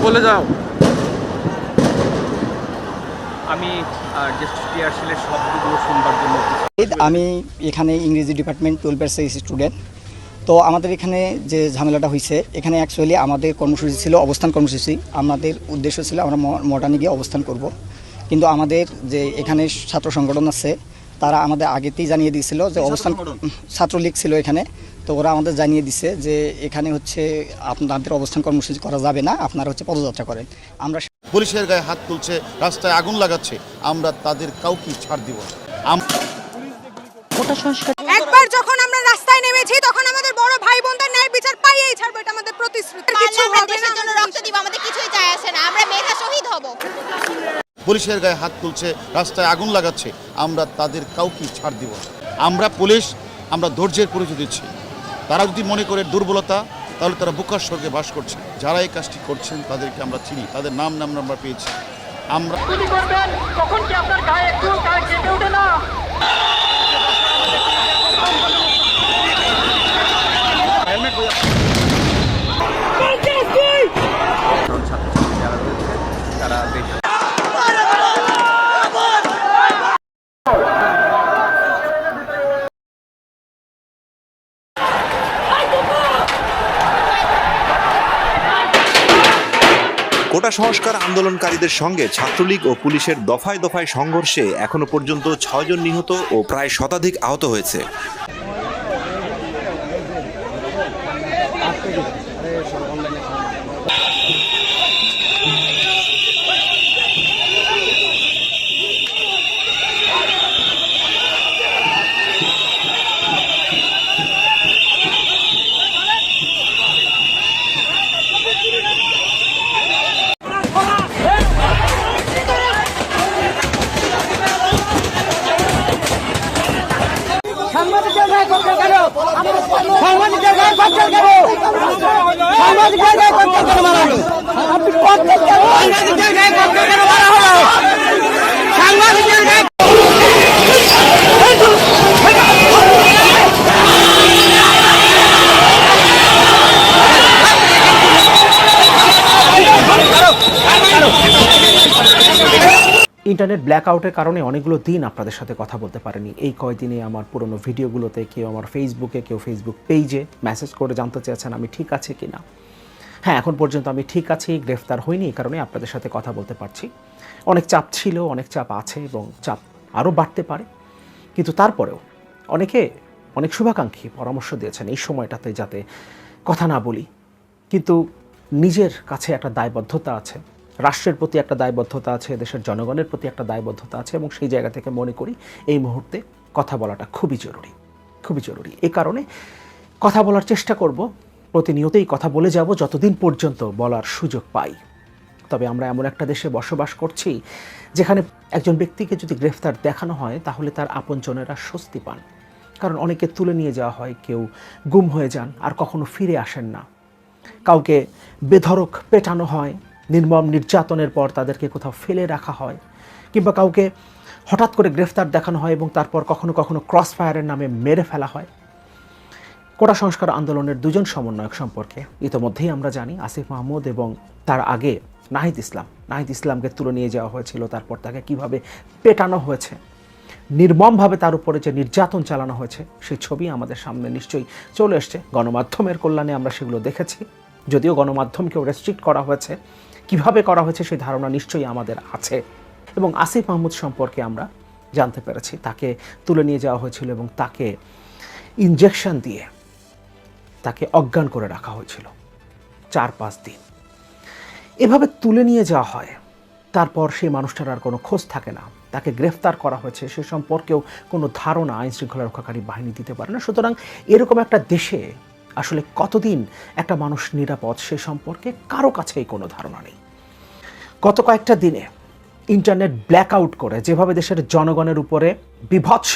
বলে যাও। আমি টিআরসিলের শব্দগুলো শুনবার জন্য আমি এখানে ইংরেজি ডিপার্টমেন্ট 12 স্টুডেন্ট। তো আমাদের এখানে যে ঝামেলাটা হয়েছে, এখানে অ্যাকচুয়ালি আমাদের কর্মসূচি ছিল অবস্থান কর্মসূচি। আমাদের উদ্দেশ্য ছিল আমরা মডার্নে গিয়ে অবস্থান করব, কিন্তু আমাদের যে এখানে ছাত্র সংগঠন আছে তারা আমাদের আগেতেই জানিয়ে দিয়েছিল যে অবস্থান, ছাত্রলীগ ছিল এখানে। তো ওরা আমাদের জানিয়ে দিছে যে এখানে হচ্ছে আপনাদের অবস্থান কর্মসূচি করা যাবে না, আপনারা হচ্ছে পদযাত্রা করেন। আমরা পুলিশের গায়ে হাত তুলছে, রাস্তায় আগুন লাগাচ্ছে, আমরা তাদের কাউকে ছাড় দিব না। একবার যখন আমরা রাস্তায় নেমেছি তখন আমাদের বড় ভাই বোনদের ন্যায় বিচার পাইয়েই ছাড়বো, এটা আমাদের প্রতিশ্রুতি। কিছু হবে না, দেশের জন্য রক্ত দিব, আমাদের কিছুই যায় আসে না, আমরা মেধা শহীদ হব। পুলিশের গায়ে হাত তুলছে, রাস্তায় আগুন লাগাচ্ছে, আমরা তাদের কাউকে ছাড় দিব না। আমরা পুলিশ, আমরা ধৈর্যের পরিচয় দিচ্ছি। তারা যদি মনে করে দুর্বলতা, তাহলে তারা বুকার স্বর্গে বাস করছে। যারা এই কাজটি করছেন তাদেরকে আমরা চিনি, তাদের নাম আমরা পেয়েছি। আমরা তখন কি আপনার গায়ে একটু কেঁপে ওঠে না? ছাত্রছাত্রী যারা রয়েছে তারা বেশ কোটা সংস্কার আন্দোলনকারীদের সঙ্গে ছাত্রলীগ ও পুলিশের দফায় দফায় সংঘর্ষে এখনো পর্যন্ত 6 জন নিহত ও প্রায় শতাধিক আহত হয়েছে। ইন্টারনেট ব্ল্যাকআউটের কারণে অনেকগুলো দিন আপনাদের সাথে কথা বলতে পারিনি। এই কয়দিনে আমার পুরনো ভিডিওগুলোতে কেউ আমার ফেসবুকে, কেউ ফেসবুক পেজে মেসেজ করে জানতে চেয়েছেন আমি ঠিক আছে কি না। হ্যাঁ, এখন পর্যন্ত আমি ঠিক আছি, গ্রেফতার হইনি, এই কারণে আপনাদের সাথে কথা বলতে পারছি। অনেক চাপ ছিল, অনেক চাপ আছে এবং চাপ আরও বাড়তে পারে, কিন্তু তারপরেও অনেক শুভাকাঙ্ক্ষী পরামর্শ দিয়েছেন এই সময়টাতে যাতে কথা না বলি। কিন্তু নিজের কাছে একটা দায়বদ্ধতা আছে, রাষ্ট্রের প্রতি একটা দায়বদ্ধতা আছে, দেশের জনগণের প্রতি একটা দায়বদ্ধতা আছে, এবং সেই জায়গা থেকে মনে করি এই মুহূর্তে কথা বলাটা খুবই জরুরি। এই কারণে কথা বলার চেষ্টা করব, প্রতিনিয়তই কথা বলে যাব যতদিন পর্যন্ত বলার সুযোগ পাই। তবে আমরা এমন একটা দেশে বসবাস করছি যেখানে একজন ব্যক্তিকে যদি গ্রেফতার দেখানো হয় তাহলে তার আপনজনেরা স্বস্তি পান, কারণ অনেকে তুলে নিয়ে যাওয়া হয়, কেউ গুম হয়ে যান আর কখনো ফিরে আসেন না, কাউকে বেধড়ক পেটানো হয়, নির্মম নির্যাতনের পর তাদেরকে কোথাও ফেলে রাখা হয়, কিংবা কাউকে হঠাৎ করে গ্রেফতার দেখানো হয় এবং তারপর কখনো কখনো ক্রস ফায়ারের নামে মেরে ফেলা হয়। কোটা সংস্কার আন্দোলনের দুজন সমন্বয়ক সম্পর্কে ইতোমধ্যেই আমরা জানি, আসিফ মাহমুদ এবং তার আগে নাহিদ ইসলামকে তুলে নিয়ে যাওয়া হয়েছিল, তারপর তাকে কিভাবে পেটানো হয়েছে, নির্মমভাবে তার উপরে যে নির্যাতন চালানো হয়েছে সেই ছবি আমাদের সামনে নিশ্চয়ই চলে এসছে। গণমাধ্যমের কল্যাণে আমরা সেগুলো দেখেছি, যদিও গণমাধ্যমকেও রেস্ট্রিক্ট করা হয়েছে, কিভাবে করা হয়েছে সেই ধারণা নিশ্চয়ই আমাদের আছে। এবং আসিফ মাহমুদ সম্পর্কে আমরা জানতে পেরেছি তাকে তুলে নিয়ে যাওয়া হয়েছিল এবং তাকে ইনজেকশন দিয়ে তাকে অজ্ঞান করে রাখা হয়েছিল 4-5 দিন। এভাবে তুলে নিয়ে যাওয়া হয়, তারপর সেই মানুষটার আর কোনো খোঁজ থাকে না, তাকে গ্রেফতার করা হয়েছে সে সম্পর্কেও কোনো ধারণা আইন শৃঙ্খলা রক্ষাকারী বাহিনী দিতে পারে না। সুতরাং এরকম একটা দেশে আসলে কতদিন একটা মানুষ নিরাপদ সে সম্পর্কে কারো কাছেই কোনো ধারণা নেই। গত কয়েকটা দিনে ইন্টারনেট ব্ল্যাকআউট করে যেভাবে দেশের জনগণের উপরে বিভৎস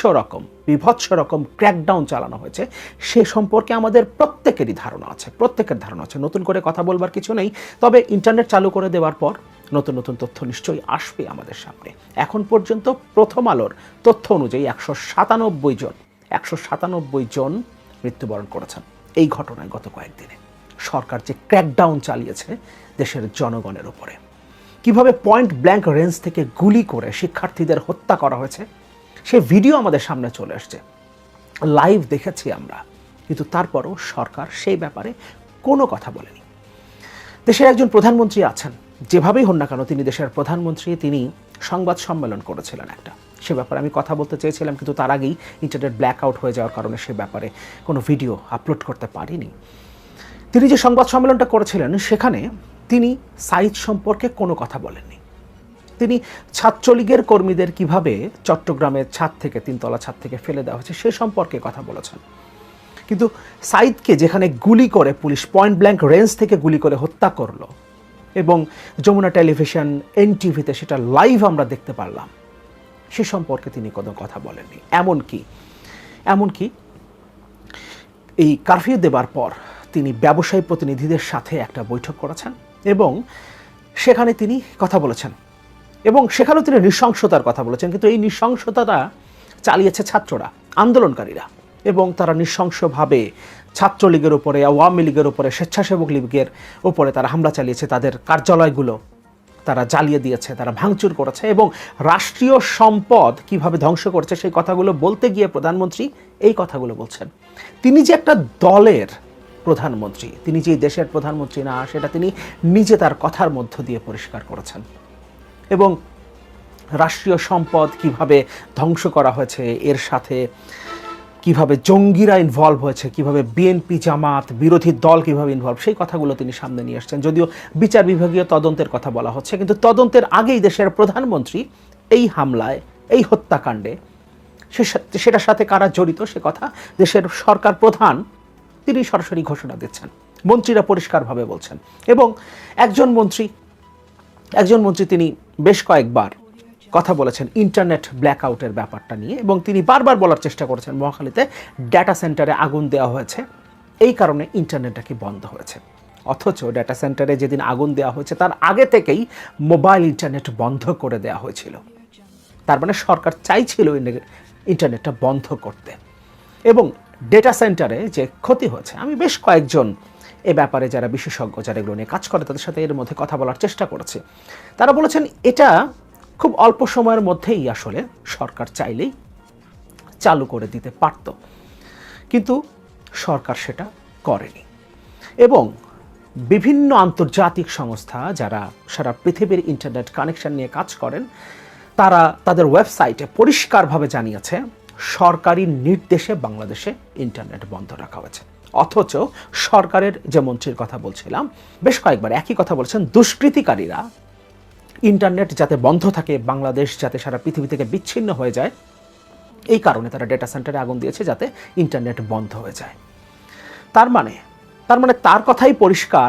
রকম ক্র্যাকডাউন চালানো হয়েছে সে সম্পর্কে আমাদের প্রত্যেকের ধারণা আছে। নতুন করে কথা বলবার কিছু নেই, তবে ইন্টারনেট চালু করে দেওয়ার পর নতুন তথ্য নিশ্চয়ই আসবে আমাদের সামনে। এখন পর্যন্ত প্রথম আলোর তথ্য অনুযায়ী 197 জন মৃত্যুবরণ করেছেন এই ঘটনায় গত কয়েকদিনে। সরকার যে ক্র্যাকডাউন চালিয়েছে দেশের জনগণের উপরে, কিভাবে পয়েন্ট ব্ল্যাঙ্ক রেঞ্জ থেকে গুলি করে শিক্ষার্থীদের হত্যা করা হয়েছে, সেই ভিডিও আমাদের সামনে চলে আসছে, লাইভ দেখেছি আমরা। কিন্তু তারপরও সরকার সেই ব্যাপারে কোনো কথা বলেনি। দেশের একজন প্রধানমন্ত্রী আছেন, যেভাবেই হন না কেন তিনি দেশের প্রধানমন্ত্রী, তিনি সংবাদ সম্মেলন করেছিলেন একটা, সে ব্যাপারে আমি কথা বলতে চেয়েছিলাম, কিন্তু তার আগেই ইন্টারনেট ব্ল্যাক আউট হয়ে যাওয়ার কারণে সে ব্যাপারে কোনো ভিডিও আপলোড করতে পারিনি। তিনি যে সংবাদ সম্মেলনটা করেছিলেন সেখানে তিনি সাইদ সম্পর্কে কোনো কথা বলেননি। তিনি ছাত্রলীগের কর্মীদের কিভাবে চট্টগ্রামের ছাদ থেকে, 3 তলা ছাদ থেকে ফেলে দেওয়া হয়েছে সে সম্পর্কে কথা বলেছেন। কিন্তু সাইদকে যেখানে গুলি করে পুলিশ পয়েন্ট ব্ল্যাঙ্ক রেঞ্জ থেকে গুলি করে হত্যা করলো এবং যমুনা টেলিভিশন, এনটিভিতে সেটা লাইভ আমরা দেখতে পারলাম, সে সম্পর্কে তিনি কোনো কথা বলেননি। এমনকি এই কারফিউ দেবার পর তিনি ব্যবসায়ী প্রতিনিধিদের সাথে একটা বৈঠক করেছেন এবং সেখানে তিনি কথা বলেছেন এবং সেখানেও তিনি নৃশংসতার কথা বলেছেন। কিন্তু এই নৃশংসতাটা চালিয়েছে ছাত্ররা, আন্দোলনকারীরা, এবং তারা নৃশংসভাবে ছাত্রলীগের উপরে, আওয়ামী লীগের উপরে, স্বেচ্ছাসেবক লীগের উপরে তারা হামলা চালিয়েছে, তাদের কার্যালয়গুলো তারা জ্বালিয়ে দিয়েছে, তারা ভাঙচুর করেছে এবং রাষ্ট্রীয় সম্পদ কিভাবে ধ্বংস করেছে সেই কথাগুলো বলতে গিয়ে প্রধানমন্ত্রী এই কথাগুলো বলছেন। তিনি যে একটা দলের প্রধানমন্ত্রী, তিনি যে দেশের প্রধানমন্ত্রী না, সেটা তিনি নিজে তার কথার মধ্য দিয়ে পরিষ্কার করেছেন। এবং রাষ্ট্রীয় সম্পদ কিভাবে ধ্বংস করা হয়েছে, এর সাথে কিভাবে জঙ্গিরা ইনভলভ হয়েছে, কিভাবে বিএনপি, জামাত, বিরোধী দল কিভাবে ইনভলভ, সেই কথাগুলো তিনি সামনে নিয়ে আসছেন। যদিও বিচার বিভাগীয় তদন্তের কথা বলা হচ্ছে, কিন্তু তদন্তের আগেই দেশের প্রধানমন্ত্রী এই হামলায়, এই হত্যাকাণ্ডে সেটার সাথে কারা জড়িত সে কথা দেশের সরকার প্রধান তিনি সরাসরি ঘোষণা দিচ্ছেন, মন্ত্রীরা পরিষ্কারভাবে বলছেন। এবং একজন মন্ত্রী তিনি বেশ কয়েকবার কথা বলেছেন ইন্টারনেট ব্ল্যাক আউটের ব্যাপারটা নিয়ে, এবং তিনি বারবার বলার চেষ্টা করেছেন মহাখালীতে ডেটা সেন্টারে আগুন দেওয়া হয়েছে, এই কারণে ইন্টারনেটটা কি বন্ধ হয়েছে। অথচ ডেটা সেন্টারে যেদিন আগুন দেওয়া হয়েছে তার আগে থেকেই মোবাইল ইন্টারনেট বন্ধ করে দেওয়া হয়েছিল। তার মানে সরকার চাইছিল ইন্টারনেটটা বন্ধ করতে। এবং ডেটা সেন্টারে যে ক্ষতি হয়েছে, আমি বেশ কয়েকজন এ ব্যাপারে যারা বিশেষজ্ঞ, যারা এগুলো নিয়ে কাজ করে, তাদের সাথে এর মধ্যে কথা বলার চেষ্টা করেছে। তারা বলেছেন এটা খুব অল্প সময়ের মধ্যেই আসলে সরকার চাইলেই চালু করে দিতে পারত, কিন্তু সরকার সেটা করেনি। এবং বিভিন্ন আন্তর্জাতিক সংস্থা যারা সারা পৃথিবীর ইন্টারনেট কানেকশন নিয়ে কাজ করেন, তারা তাদের ওয়েবসাইটে পরিষ্কারভাবে জানিয়েছে সরকারি নির্দেশে বাংলাদেশে ইন্টারনেট বন্ধ রাখা হয়েছে। অথচ সরকারের যে মন্ত্রীর কথা বলছিলাম, বেশ কয়েকবার একই কথা বলেছেন, দুষ্কৃতিকারীরা ইন্টারনেট যাতে বন্ধ থাকে, বাংলাদেশ যাতে সারা পৃথিবী থেকে বিচ্ছিন্ন হয়ে যায়, এই কারণে তারা ডেটা সেন্টারে আগুন দিয়েছে যাতে ইন্টারনেট বন্ধ হয়ে যায়। তার মানে তার কথাই পরিষ্কার